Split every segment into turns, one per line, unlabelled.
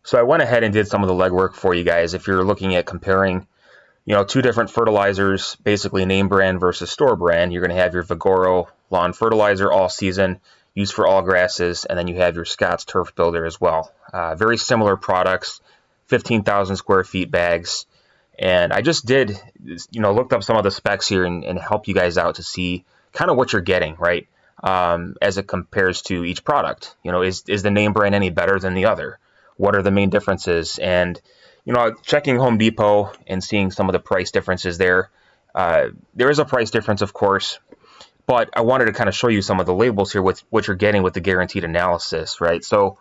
So I went ahead and did some of the legwork for you guys. If you're looking at comparing, two different fertilizers, basically name brand versus store brand, you're going to have your Vigoro Lawn Fertilizer all season, used for all grasses, and then you have your Scott's Turf Builder as well. Very similar products, 15,000 square feet bags. And I just did, looked up some of the specs here and help you guys out to see kind of what you're getting, right? As it compares to each product. Is the name brand any better than the other? What are the main differences? And checking Home Depot and seeing some of the price differences there. There is a price difference, of course, but I wanted to kind of show you some of the labels here with what you're getting with the guaranteed analysis, right? So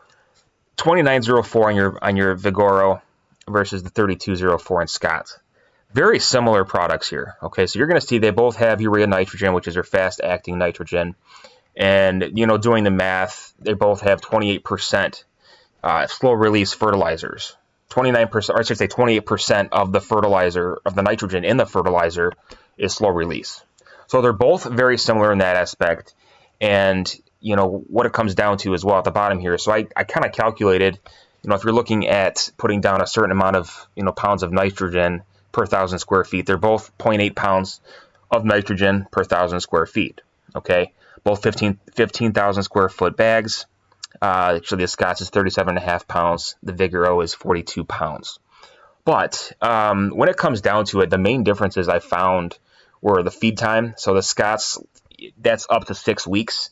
2904 on your Vigoro versus the 3204 in Scott's. Very similar products here. Okay, so you're going to see they both have urea nitrogen, which is their fast-acting nitrogen, and doing the math, they both have 28% slow-release fertilizers. 29%, or I should say 28% of the fertilizer, of the nitrogen in the fertilizer is slow release. So they're both very similar in that aspect. And, what it comes down to as well at the bottom here. So I kind of calculated, if you're looking at putting down a certain amount of, pounds of nitrogen per 1,000 square feet, they're both 0.8 pounds of nitrogen per 1,000 square feet. Okay. Both 15,000 square foot bags. Actually, the Scott's is 37.5 pounds. The Vigoro is 42 pounds. But when it comes down to it, the main differences I found were the feed time. So the Scott's, that's up to 6 weeks.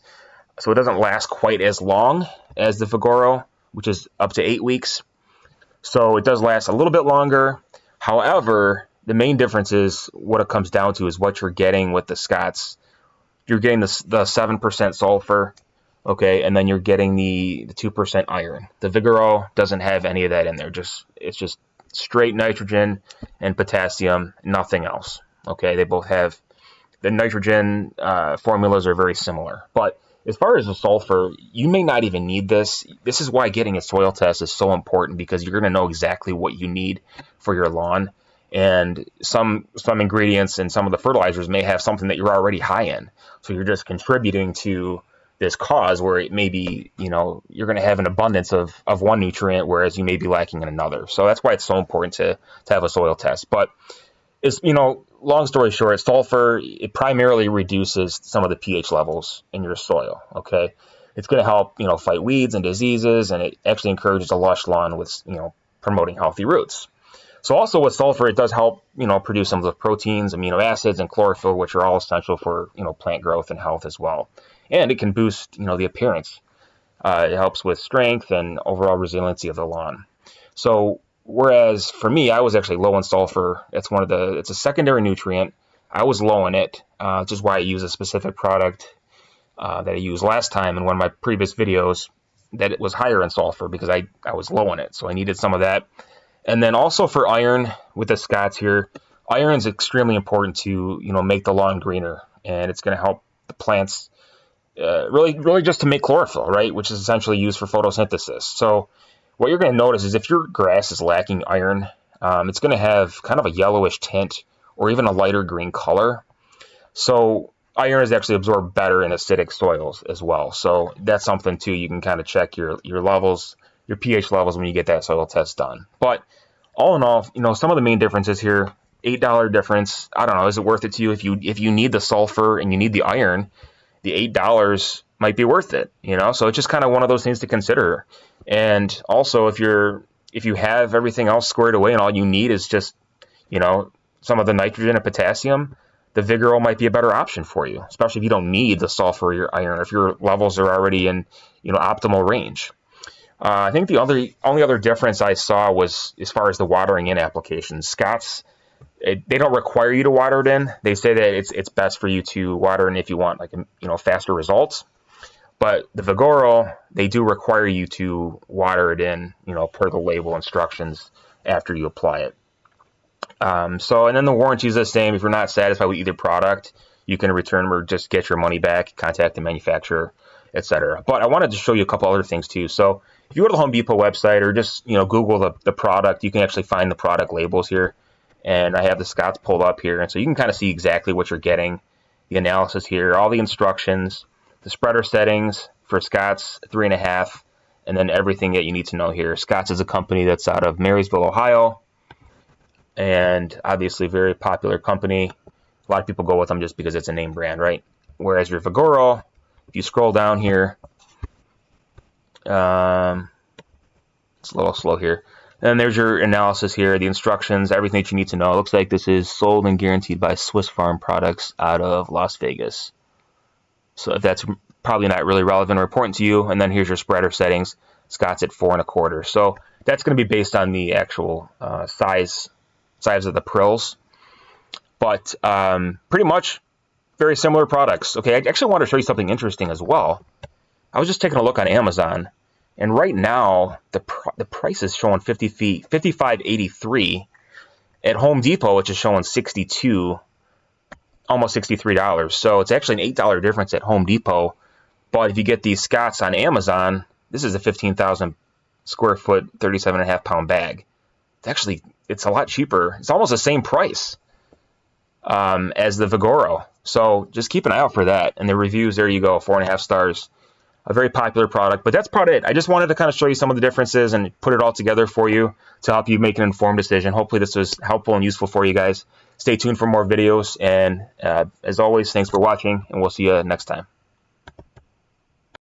So it doesn't last quite as long as the Vigoro, which is up to 8 weeks. So it does last a little bit longer. However, the main difference is what it comes down to is what you're getting with the Scott's. You're getting the 7% sulfur. Okay, and then you're getting the 2% iron. The Vigoro doesn't have any of that in there. It's just straight nitrogen and potassium, nothing else. Okay, they both have the nitrogen formulas are very similar. But as far as the sulfur, you may not even need this. This is why getting a soil test is so important, because you're going to know exactly what you need for your lawn. And some ingredients in some of the fertilizers may have something that you're already high in. So you're just contributing to this cause where it may be, you're going to have an abundance of one nutrient, whereas you may be lacking in another. So that's why it's so important to have a soil test. But it's, long story short, sulfur, it primarily reduces some of the pH levels in your soil. Okay. It's going to help, fight weeds and diseases, and it actually encourages a lush lawn with, promoting healthy roots. So also with sulfur, it does help, produce some of the proteins, amino acids, and chlorophyll, which are all essential for, plant growth and health as well. And it can boost, the appearance. It helps with strength and overall resiliency of the lawn. So whereas for me, I was actually low in sulfur. It's a secondary nutrient. I was low in it, which is why I use a specific product that I used last time in one of my previous videos that it was higher in sulfur, because I was low in it. So I needed some of that. And then also for iron with the Scott's here, iron is extremely important to, make the lawn greener, and it's going to help the plants really just to make chlorophyll, right? Which is essentially used for photosynthesis. So what you're going to notice is if your grass is lacking iron, it's going to have kind of a yellowish tint or even a lighter green color. So iron is actually absorbed better in acidic soils as well. So that's something too. You can kind of check your levels, your pH levels when you get that soil test done. But all in all, some of the main differences here, $8 difference. I don't know, is it worth it to you? If you need the sulfur and you need the iron, the $8 might be worth it, So it's just kind of one of those things to consider. And also, if you have everything else squared away and all you need is just, some of the nitrogen and potassium, the Vigoro might be a better option for you, especially if you don't need the sulfur or your iron, if your levels are already in, optimal range. I think the only other difference I saw was as far as the watering in applications. Scott's, they don't require you to water it in. They say that it's best for you to water in if you want faster results. But the Vigoro, they do require you to water it in, per the label instructions after you apply it. And then the warranty is the same. If you're not satisfied with either product, you can return or just get your money back, contact the manufacturer, etc. But I wanted to show you a couple other things too. So if you go to the Home Depot website or just Google the product, you can actually find the product labels here. And I have the Scott's pulled up here, and so you can kind of see exactly what you're getting, the analysis here, all the instructions, the spreader settings for Scott's 3.5, and then everything that you need to know here. Scott's is a company that's out of Marysville, Ohio, and obviously very popular company. A lot of people go with them just because it's a name brand, right? Whereas your Vigoro, if you scroll down here, it's a little slow here. And there's your analysis here, the instructions, everything that you need to know. It looks like this is sold and guaranteed by Swiss Farm Products out of Las Vegas. So if that's probably not really relevant or important to you. And then here's your spreader settings. Scott's at 4 1/4. So that's going to be based on the actual size of the prills. But pretty much very similar products. Okay, I actually want to show you something interesting as well. I was just taking a look on Amazon, and right now the price is showing 55.83. At Home Depot, which is showing 62, almost $63. So it's actually an $8 difference at Home Depot. But if you get these Scotts on Amazon, this is a 15,000 square foot, 37.5 pound bag. It's a lot cheaper. It's almost the same price as the Vigoro. So just keep an eye out for that. And the reviews, there you go, 4.5 stars. A very popular product, but that's about it. I just wanted to kind of show you some of the differences and put it all together for you to help you make an informed decision. Hopefully this was helpful and useful for you guys. Stay tuned for more videos, and as always, thanks for watching, and we'll see you next time.